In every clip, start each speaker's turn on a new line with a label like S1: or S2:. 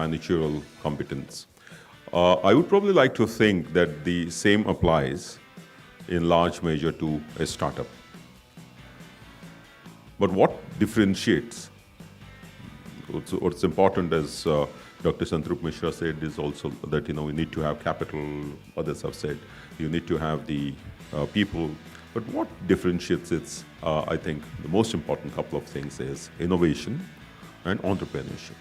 S1: managerial competence. I would probably like to think that the same applies in large measure to a startup. But what differentiates? What's important, as Dr. Santrup Mishra said, is also that we need to have capital. Others have said you need to have the people. But what differentiates it? I think the most important couple of things is innovation and entrepreneurship.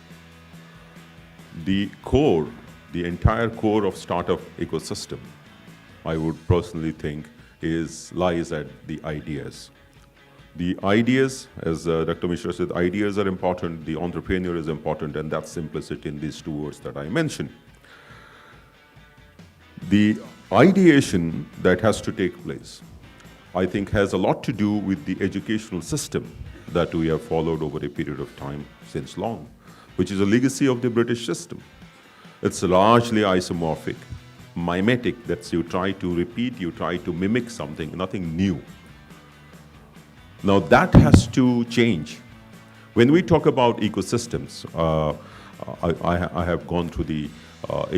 S1: The core, the entire core of startup ecosystem, I would personally think, lies at the ideas. The ideas, as Dr. Mishra said, ideas are important, the entrepreneur is important, and that's implicit in these two words that I mentioned. The ideation that has to take place, I think, has a lot to do with the educational system that we have followed over a period of time since long, which is a legacy of the British system. It's largely isomorphic, mimetic, that you try to repeat, you try to mimic something, nothing new. Now that has to change. When we talk about ecosystems, I have gone through the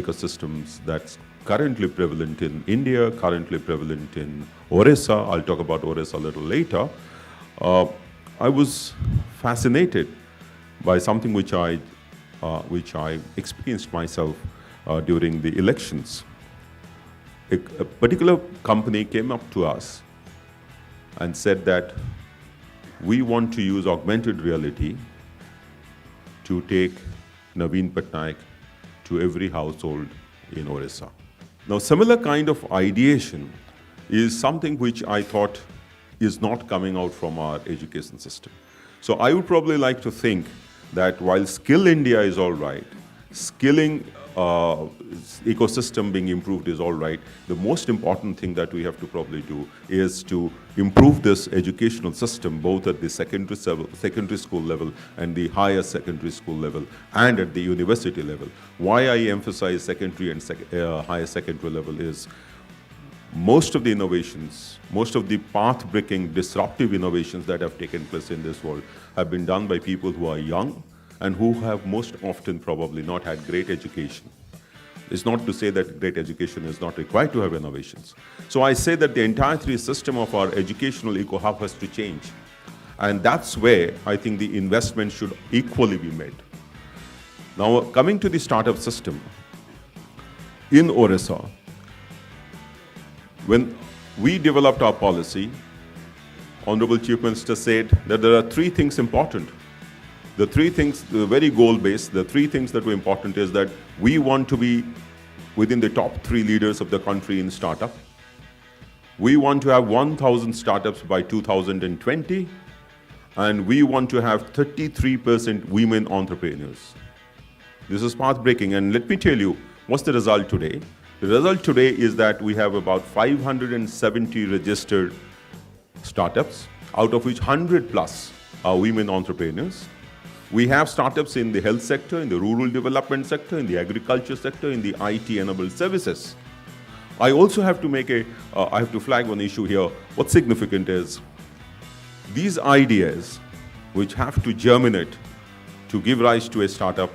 S1: ecosystems that's currently prevalent in India, currently prevalent in Orissa. I'll talk about Orissa a little later. I was fascinated by something which I experienced myself during the elections. A particular company came up to us and said that we want to use augmented reality to take Naveen Patnaik to every household in Orissa. Now, similar kind of ideation is something which I thought is not coming out from our education system. So I would probably like to think that while Skill India is all right, skilling ecosystem being improved is all right, the most important thing that we have to probably do is to improve this educational system, both at the secondary school level and the higher secondary school level and at the university level. Why I emphasize secondary and higher secondary level is most of the innovations, most of the path-breaking, disruptive innovations that have taken place in this world have been done by people who are young and who have most often probably not had great education. It's not to say that great education is not required to have innovations. So I say that the entire system of our educational eco-hub has to change. And that's where I think the investment should equally be made. Now, coming to the startup system, in Orissa, when we developed our policy, Honorable Chief Minister said that there are three things important. The three things, very goal-based, the three things that were important is that we want to be within the top 3 leaders of the country in startup. We want to have 1,000 startups by 2020, and we want to have 33% women entrepreneurs. This is path-breaking, and let me tell you, what's the result today? The result today is that we have about 570 registered startups, out of which 100 plus are women entrepreneurs. We have startups in the health sector, in the rural development sector, in the agriculture sector, in the IT-enabled services. I also have to I have to flag one issue here. What's significant is these ideas, which have to germinate to give rise to a startup,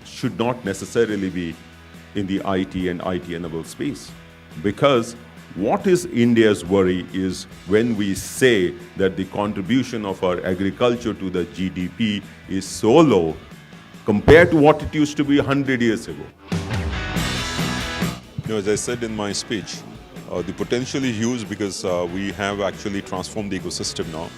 S1: should not necessarily be in the IT and IT-enabled space. Because what is India's worry is when we say that the contribution of our agriculture to the GDP is so low compared to what it used to be 100 years ago. As I said in my speech, the potential is huge because we have actually transformed the ecosystem now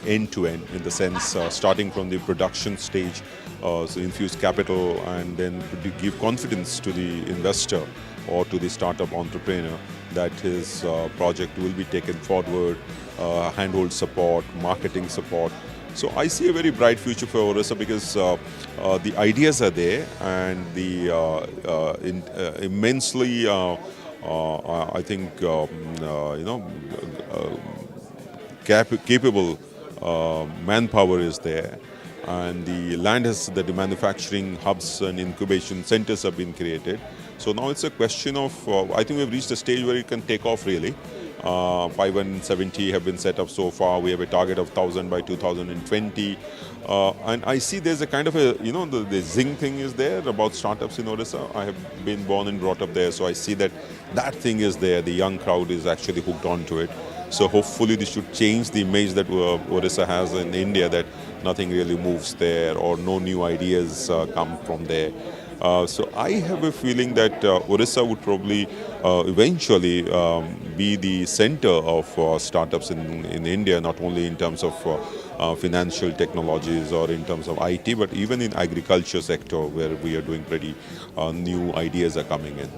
S1: end to end, in the sense starting from the production stage, so infuse capital and then give confidence to the investor or to the startup entrepreneur that his project will be taken forward, handhold support, marketing support. So I see a very bright future for Orissa because the ideas are there and the immensely, I think, capable manpower is there, and the land has the manufacturing hubs and incubation centers have been created. So now it's a question of, I think we've reached a stage where it can take off really, 570 have been set up so far. We have a target of 1,000 by 2020. And I see there's a kind of a, the Zing thing is there about startups in Odisha. I have been born and brought up there, so I see that thing is there. The young crowd is actually hooked onto it. So hopefully this should change the image that Odisha has in India, that nothing really moves there or no new ideas come from there. So I have a feeling that Odisha would probably eventually be the center of startups in India, not only in terms of financial technologies or in terms of IT, but even in agriculture sector where we are doing pretty new ideas are coming in.